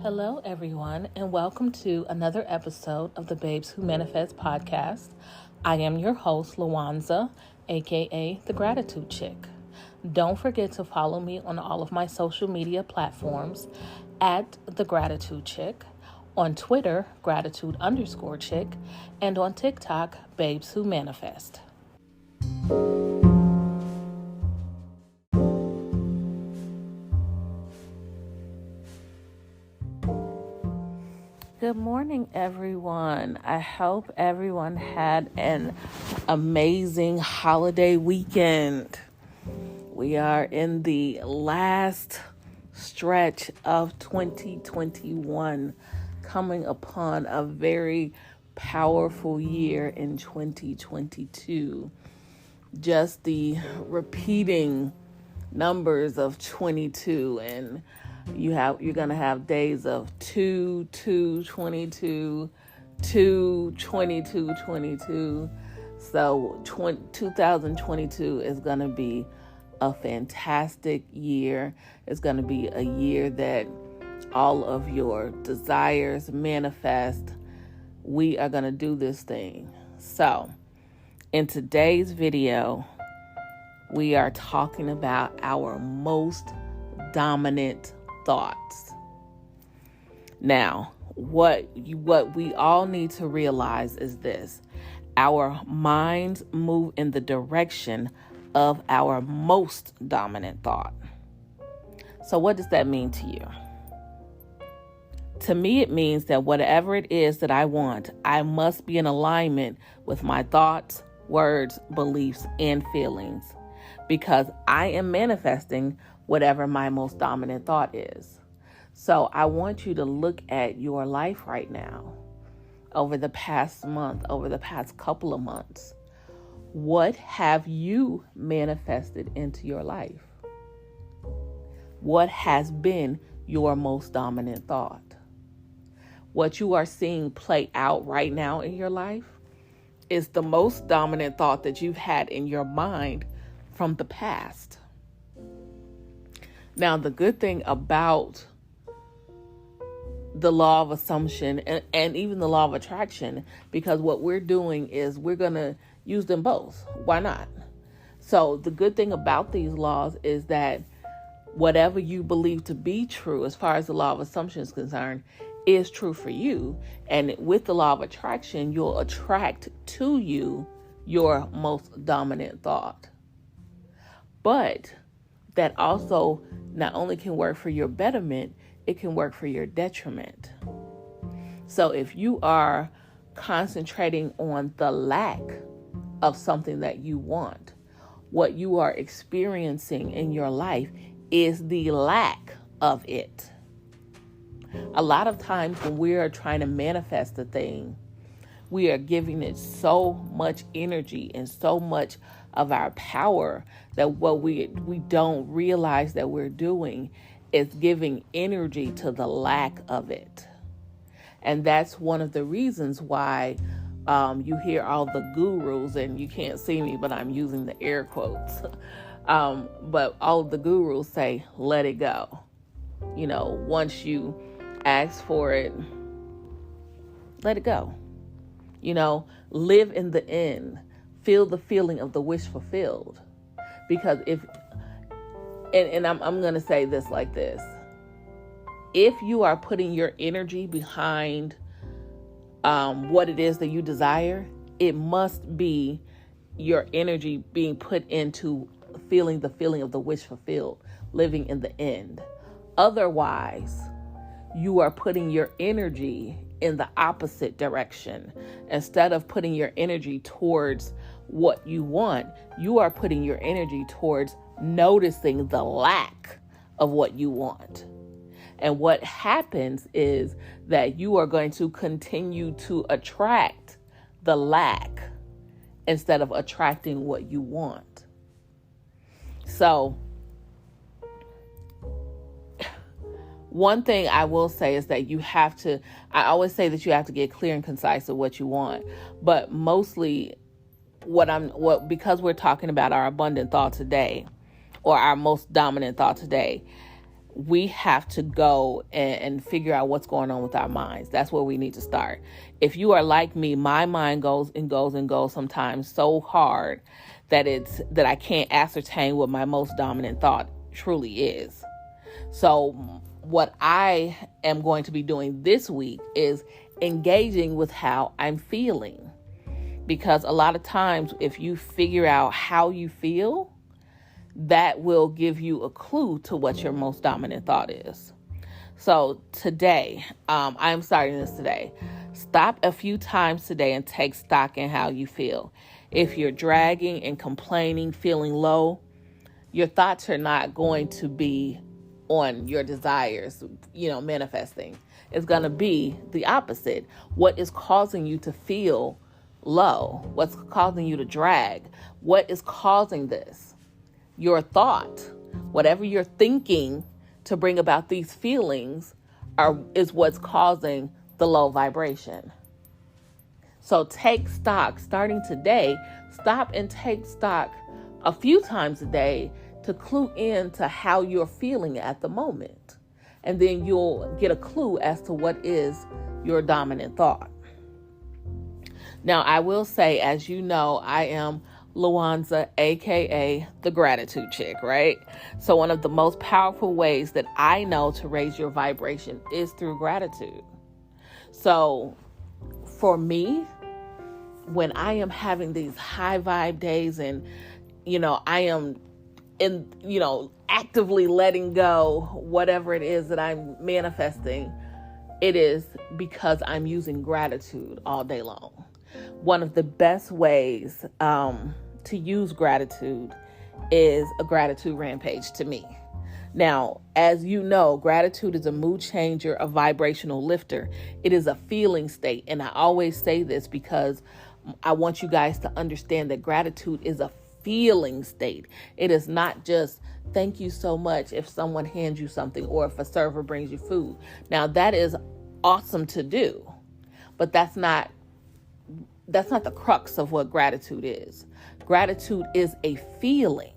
Hello, everyone, and welcome to another episode of the Babes Who Manifest podcast. I am your host, 𝗦𝗢𝗖𝗜𝗔, aka the Gratitude Chick. Don't forget to follow me on all of my social media platforms at the Gratitude Chick, on Twitter, Gratitude_Chick, and on TikTok, Babes Who Manifest. Good morning, everyone. I hope everyone had an amazing holiday weekend. We are in the last stretch of 2021, coming upon a very powerful year in 2022. Just the repeating numbers of 22, and you're going to have days of 2, 22, 2, 22, 22. So 2022 is going to be a fantastic year. It's going to be a year that all of your desires manifest. We are going to do this thing. So in today's video, we are talking about our most dominant thoughts. Now, what we all need to realize is this: our minds move in the direction of our most dominant thought. So what does that mean to you? To me, it means that whatever it is that I want, I must be in alignment with my thoughts, words, beliefs, and feelings, because I am manifesting whatever my most dominant thought is. So I want you to look at your life right now, over the past month, over the past couple of months. What have you manifested into your life? What has been your most dominant thought? What you are seeing play out right now in your life is the most dominant thought that you've had in your mind from the past. Now, the good thing about the law of assumption and even the law of attraction, because what we're doing is we're going to use them both. Why not? So the good thing about these laws is that whatever you believe to be true, as far as the law of assumption is concerned, is true for you. And with the law of attraction, you'll attract to you your most dominant thought. But that also not only can work for your betterment, it can work for your detriment. So if you are concentrating on the lack of something that you want, what you are experiencing in your life is the lack of it. A lot of times when we are trying to manifest a thing, we are giving it so much energy and so much of our power that what we don't realize that we're doing is giving energy to the lack of it. And that's one of the reasons why you hear all the gurus, and you can't see me, but I'm using the air quotes. But all of the gurus say, let it go. You know, once you ask for it, let it go. You know, live in the end. Feel the feeling of the wish fulfilled. Because I'm going to say this like this. If you are putting your energy behind what it is that you desire, it must be your energy being put into feeling the feeling of the wish fulfilled, living in the end. Otherwise, you are putting your energy in the opposite direction. Instead of putting your energy towards what you want, you are putting your energy towards noticing the lack of what you want. And what happens is that you are going to continue to attract the lack instead of attracting what you want. So one thing I will say is that I always say that you have to get clear and concise of what you want, but mostly because we're talking about our abundant thought today, or our most dominant thought today, we have to go and figure out what's going on with our minds. That's where we need to start. If you are like me, my mind goes and goes and goes sometimes so hard that I can't ascertain what my most dominant thought truly is. So what I am going to be doing this week is engaging with how I'm feeling. Because a lot of times, if you figure out how you feel, that will give you a clue to what your most dominant thought is. So today, I'm starting this today. Stop a few times today and take stock in how you feel. If you're dragging and complaining, feeling low, your thoughts are not going to be on your desires, manifesting. It's going to be the opposite. What is causing you to feel low? What's causing you to drag? What is causing this? Your thought, whatever you're thinking to bring about these feelings is what's causing the low vibration. So take stock starting today. Stop and take stock a few times a day to clue in to how you're feeling at the moment. And then you'll get a clue as to what is your dominant thought. Now, I will say, as you know, I am 𝗦𝗢𝗖𝗜𝗔𝗟, aka the gratitude chick, right? So one of the most powerful ways that I know to raise your vibration is through gratitude. So for me, when I am having these high vibe days and, I am actively letting go whatever it is that I'm manifesting, it is because I'm using gratitude all day long. One of the best ways to use gratitude is a gratitude rampage to me. Now, as you know, gratitude is a mood changer, a vibrational lifter. It is a feeling state. And I always say this because I want you guys to understand that gratitude is a feeling state. It is not just thank you so much if someone hands you something or if a server brings you food. Now, that is awesome to do, but that's not the crux of what gratitude is. Gratitude is a feeling.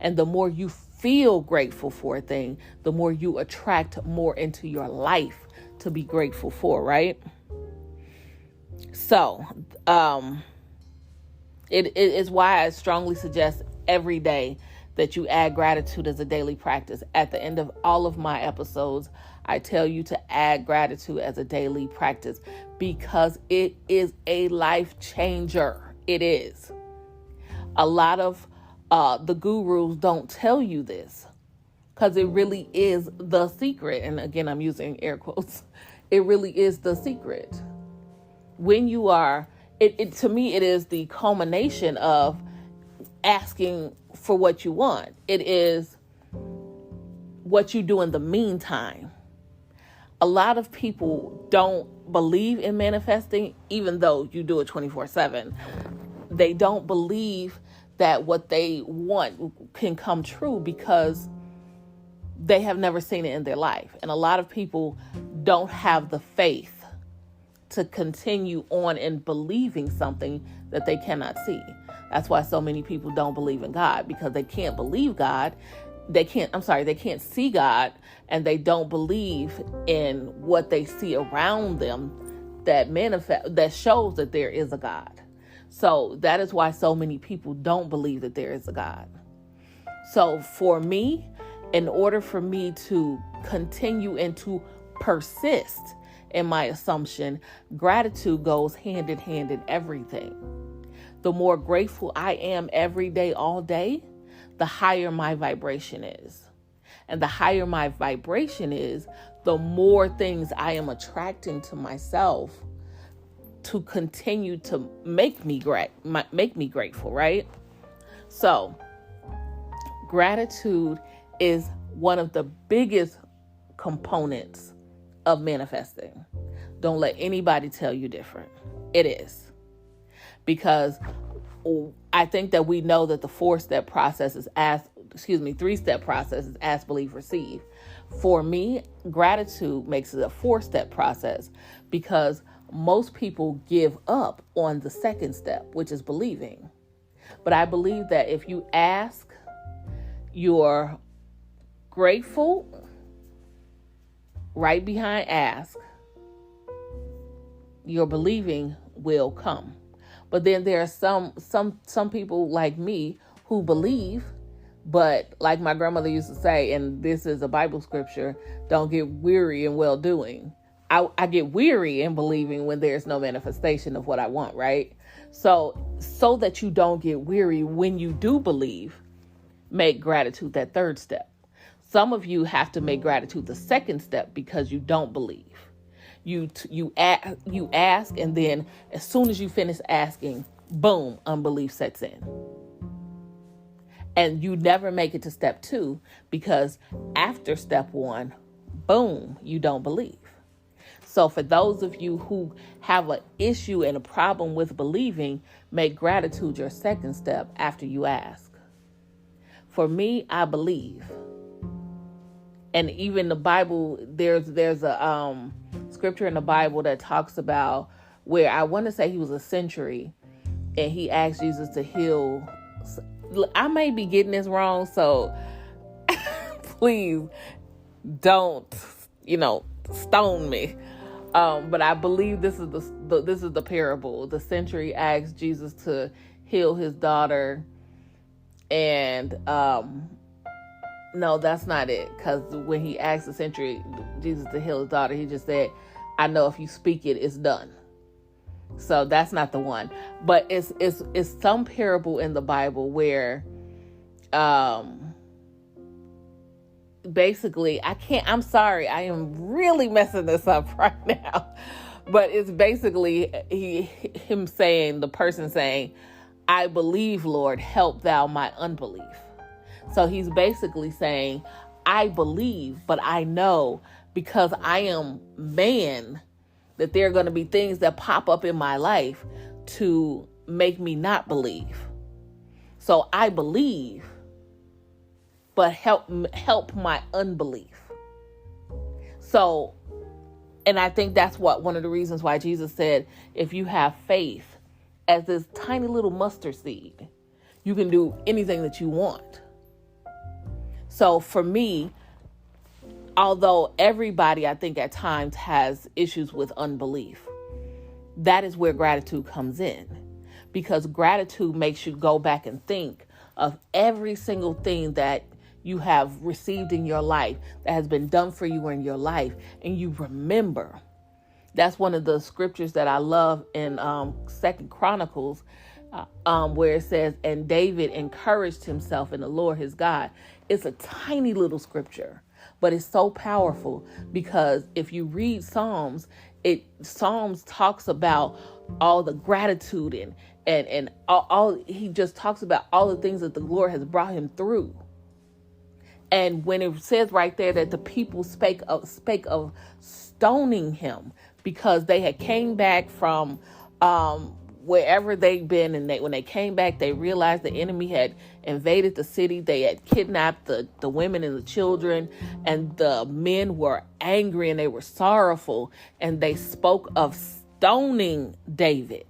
And the more you feel grateful for a thing, the more you attract more into your life to be grateful for, right? So, it is why I strongly suggest every day that you add gratitude as a daily practice. At the end of all of my episodes, I tell you to add gratitude as a daily practice because it is a life changer. It is. A lot of the gurus don't tell you this because it really is the secret. And again, I'm using air quotes. It really is the secret. When you are, to me, it is the culmination of asking for what you want. It is what you do in the meantime. A lot of people don't believe in manifesting, even though you do it 24/7. They don't believe that what they want can come true because they have never seen it in their life. And a lot of people don't have the faith to continue on in believing something that they cannot see. That's why so many people don't believe in God, because they can't believe God. They can't see God, and they don't believe in what they see around them that shows that there is a God. So that is why so many people don't believe that there is a God. So for me, in order for me to continue and to persist in my assumption, gratitude goes hand in hand in everything. The more grateful I am every day, all day, the higher my vibration is. And the higher my vibration is, the more things I am attracting to myself to continue to make me grateful, right? So, gratitude is one of the biggest components of manifesting. Don't let anybody tell you different. It is. Because I think that we know that the three-step process is ask, believe, receive. For me, gratitude makes it a 4-step process because most people give up on the second step, which is believing. But I believe that if you ask your grateful, right behind ask, your believing will come. But then there are some people like me who believe, but like my grandmother used to say, and this is a Bible scripture, don't get weary in well doing. I get weary in believing when there's no manifestation of what I want, right? So that you don't get weary when you do believe, make gratitude that third step. Some of you have to make gratitude the second step because you don't believe. You ask, and then as soon as you finish asking, boom, unbelief sets in. And you never make it to step 2 because after step 1, boom, you don't believe. So for those of you who have an issue and a problem with believing, make gratitude your second step after you ask. For me, I believe. And even the Bible, there's a scripture in the Bible that talks about where I want to say he was a century and he asked Jesus to heal. I may be getting this wrong, so please don't, stone me. But I believe this is the parable. The century asked Jesus to heal his daughter, and no, that's not it. Because when he asked the century Jesus to heal his daughter, he just said, "I know if you speak it, it's done." So that's not the one. But it's some parable in the Bible where, basically, I'm sorry, I am really messing this up right now. But it's basically the person saying, "I believe, Lord, help thou my unbelief." So he's basically saying, I believe, but I know because I am man that there are going to be things that pop up in my life to make me not believe. So I believe, but help my unbelief. So, and I think that's one of the reasons why Jesus said, if you have faith as this tiny little mustard seed, you can do anything that you want. So for me, although everybody, I think at times has issues with unbelief, that is where gratitude comes in. Because gratitude makes you go back and think of every single thing that you have received in your life that has been done for you in your life. And you remember. That's one of the scriptures that I love in 2 Chronicles, where it says, and David encouraged himself in the Lord his God. It's a tiny little scripture, but it's so powerful because if you read Psalms talks about all the gratitude and all he just talks about all the things that the Lord has brought him through. And when it says right there that the people spake of stoning him because they had came back from wherever they'd been, and when they came back, they realized the enemy had invaded the city. They had kidnapped the women and the children, and the men were angry and they were sorrowful, and they spoke of stoning David.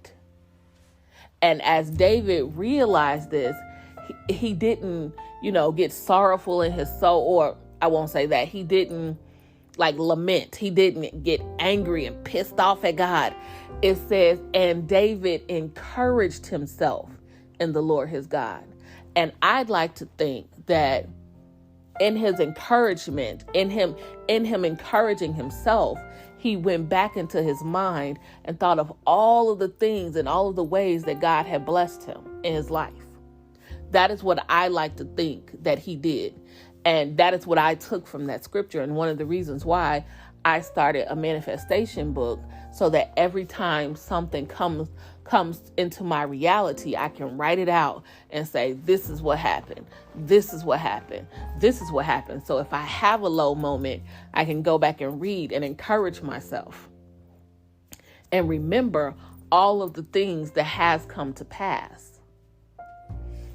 And as David realized this, he didn't, get sorrowful in his soul, or I won't say that. He didn't lament. He didn't get angry and pissed off at God. It says, and David encouraged himself in the Lord his God. And I'd like to think that in his encouragement, in him encouraging himself, he went back into his mind and thought of all of the things and all of the ways that God had blessed him in his life. That is what I like to think that he did. And that is what I took from that scripture. And one of the reasons why I started a manifestation book, so that every time something comes into my reality, I can write it out and say, this is what happened. This is what happened. This is what happened. So if I have a low moment, I can go back and read and encourage myself and remember all of the things that has come to pass.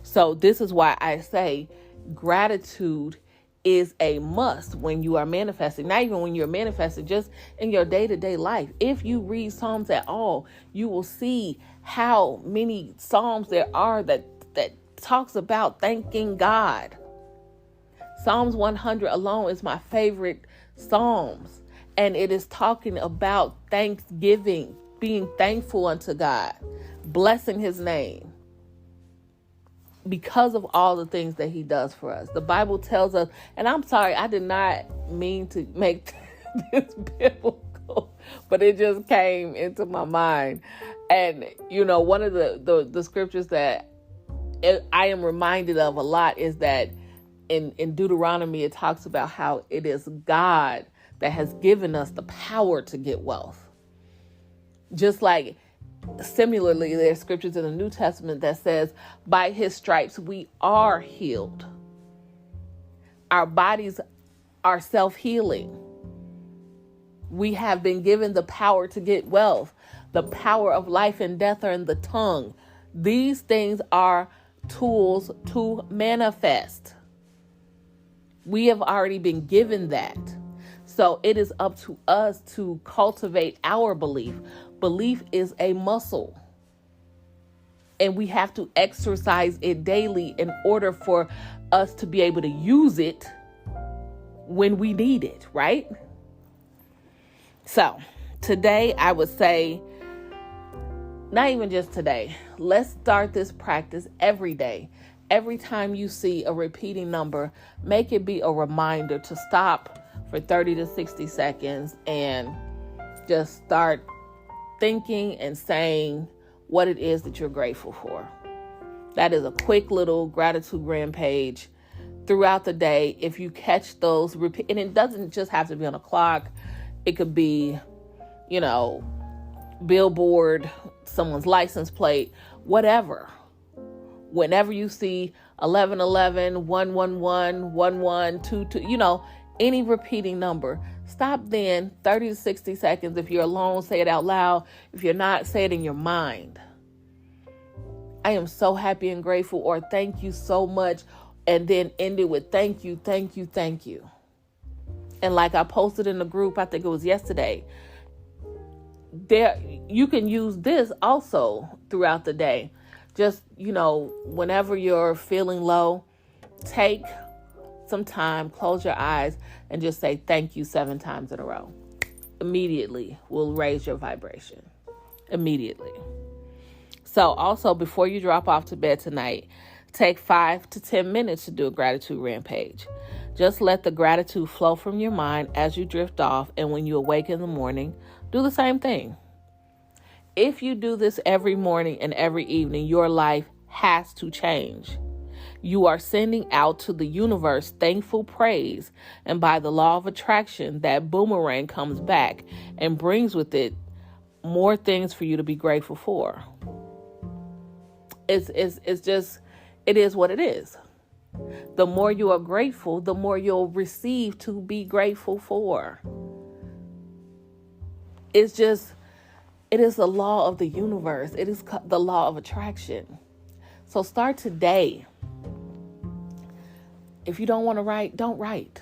So this is why I say gratitude is a must when you are manifesting. Not even when you're manifesting, just in your day-to-day life. If you read Psalms at all, you will see how many Psalms there are that talks about thanking God. Psalms 100 alone is my favorite Psalms. And it is talking about thanksgiving, being thankful unto God, blessing his name because of all the things that he does for us. The Bible tells us, and I'm sorry, I did not mean to make this biblical, but it just came into my mind. And, one of the scriptures that I am reminded of a lot is that in Deuteronomy, it talks about how it is God that has given us the power to get wealth. Just like similarly, there's scriptures in the New Testament that says, by his stripes we are healed. Our bodies are self-healing. We have been given the power to get wealth. The power of life and death are in the tongue. These things are tools to manifest. We have already been given that. So it is up to us to cultivate our belief. Belief is a muscle. And we have to exercise it daily in order for us to be able to use it when we need it, right? So today I would say, not even just today, let's start this practice every day. Every time you see a repeating number, make it be a reminder to stop for 30 to 60 seconds and just start thinking and saying what it is that you're grateful for. That is a quick little gratitude rampage throughout the day. If you catch those, and it doesn't just have to be on a clock. It could be, billboard, someone's license plate, whatever. Whenever you see 1111, 111, 1122, any repeating number, stop then 30 to 60 seconds. If you're alone, say it out loud. If you're not, say it in your mind. I am so happy and grateful, or thank you so much. And then end it with thank you, thank you, thank you. And like I posted in the group, I think it was yesterday, you can use this also throughout the day. Just, whenever you're feeling low, take some time, close your eyes, and just say thank you 7 times in a row. Immediately will raise your vibration. Immediately. So also, before you drop off to bed tonight, take 5 to 10 minutes to do a gratitude rampage. Just let the gratitude flow from your mind as you drift off, and when you awake in the morning, do the same thing. If you do this every morning and every evening, your life has to change. You are sending out to the universe thankful praise, and by the law of attraction, that boomerang comes back and brings with it more things for you to be grateful for. It is what it is. The more you are grateful, the more you'll receive to be grateful for. It is the law of the universe. It is the law of attraction. So start today. If you don't want to write, don't write.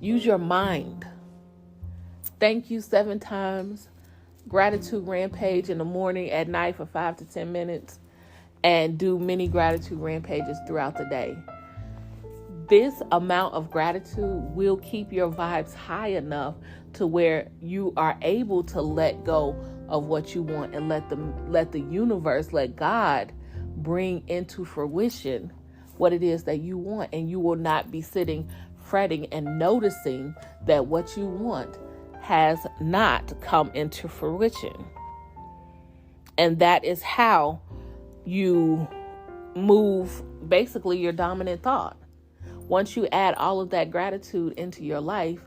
Use your mind. Thank you 7 times. Gratitude rampage in the morning, at night for 5 to 10 minutes. And do many gratitude rampages throughout the day. This amount of gratitude will keep your vibes high enough to where you are able to let go of what you want and let the universe, let God bring into fruition what it is that you want. And you will not be sitting fretting and noticing that what you want has not come into fruition. And that is how you move basically your dominant thought. Once you add all of that gratitude into your life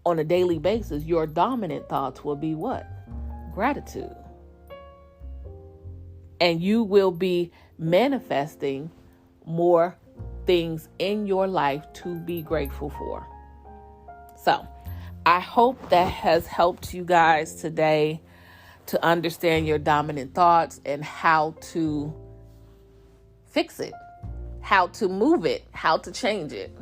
on a daily basis, your dominant thoughts will be what? Gratitude. And you will be manifesting more things in your life to be grateful for. So I hope that has helped you guys today to understand your dominant thoughts and how to fix it, how to move it, how to change it.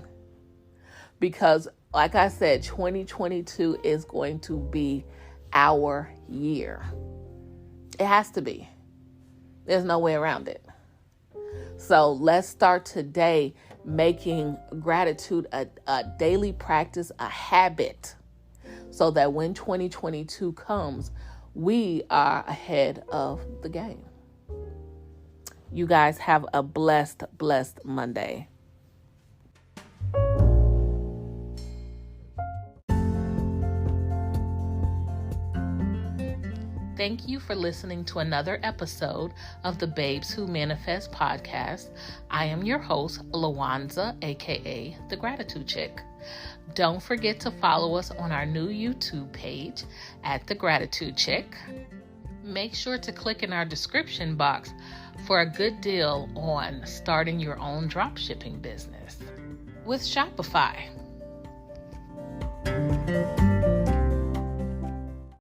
Because like I said, 2022 is going to be our year. It has to be. There's no way around it. So let's start today making gratitude a daily practice, a habit, so that when 2022 comes, we are ahead of the game. You guys have a blessed Monday. Thank you for listening to another episode of the Babes Who Manifest podcast. I am your host, 𝗦𝗢𝗖𝗜𝗔𝗟, aka The Gratitude Chick. Don't forget to follow us on our new YouTube page at The Gratitude Chick. Make sure to click in our description box for a good deal on starting your own dropshipping business with Shopify.